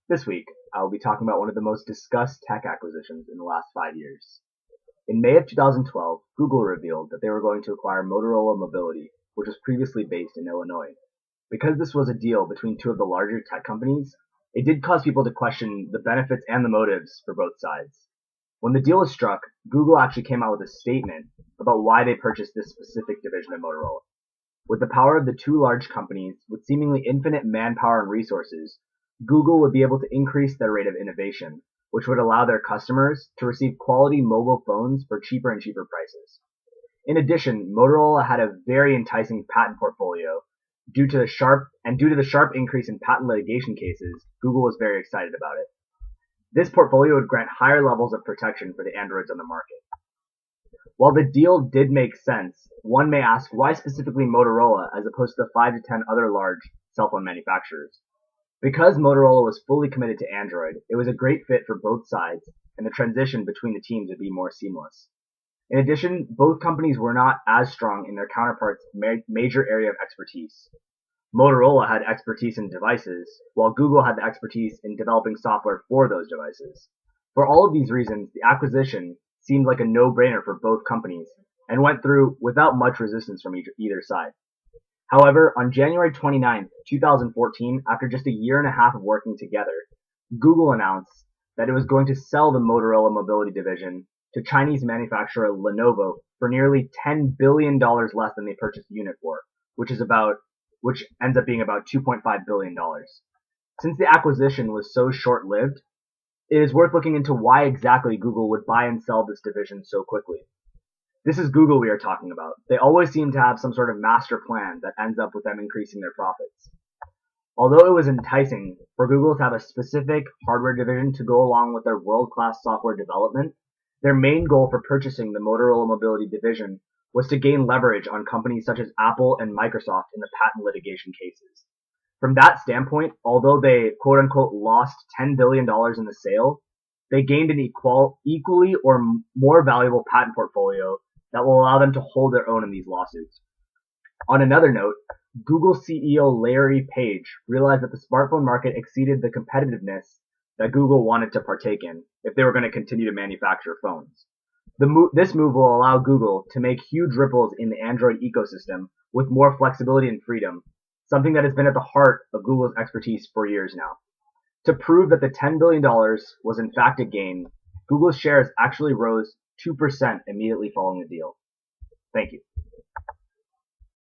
This week, I will be talking about one of the most discussed tech acquisitions in the last 5 years. In May of 2012, Google revealed that they were going to acquire Motorola Mobility, which was previously based in Illinois. Because this was a deal between two of the larger tech companies, it did cause people to question the benefits and the motives for both sides. When the deal was struck, Google actually came out with a statement about why they purchased this specific division of Motorola. With the power of the two large companies, with seemingly infinite manpower and resources, Google would be able to increase their rate of innovation, which would allow their customers to receive quality mobile phones for cheaper and cheaper prices. In addition, Motorola had a very enticing patent portfolio. Due to the sharp increase in patent litigation cases, Google was very excited about it. This portfolio would grant higher levels of protection for the Androids on the market. While the deal did make sense, one may ask why specifically Motorola as opposed to the 5 to 10 other large cell phone manufacturers. Because Motorola was fully committed to Android, it was a great fit for both sides, and the transition between the teams would be more seamless. In addition, both companies were not as strong in their counterparts' major area of expertise. Motorola had expertise in devices, while Google had the expertise in developing software for those devices. For all of these reasons, the acquisition seemed like a no-brainer for both companies, and went through without much resistance from either side. However, on January 29, 2014, after just a year and a half of working together, Google announced that it was going to sell the Motorola Mobility division to Chinese manufacturer Lenovo for nearly $10 billion less than they purchased the unit for, which ends up being about $2.5 billion. Since the acquisition was so short-lived, it is worth looking into why exactly Google would buy and sell this division so quickly. This is Google we are talking about. They always seem to have some sort of master plan that ends up with them increasing their profits. Although it was enticing for Google to have a specific hardware division to go along with their world-class software development, their main goal for purchasing the Motorola Mobility division was to gain leverage on companies such as Apple and Microsoft in the patent litigation cases. From that standpoint, although they quote-unquote lost $10 billion in the sale, they gained an equally or more valuable patent portfolio that will allow them to hold their own in these lawsuits. On another note, Google CEO Larry Page realized that the smartphone market exceeded the competitiveness that Google wanted to partake in if they were going to continue to manufacture phones. This move will allow Google to make huge ripples in the Android ecosystem with more flexibility and freedom, something that has been at the heart of Google's expertise for years now. To prove that the $10 billion was in fact a gain, Google's shares actually rose 2% immediately following the deal. Thank you.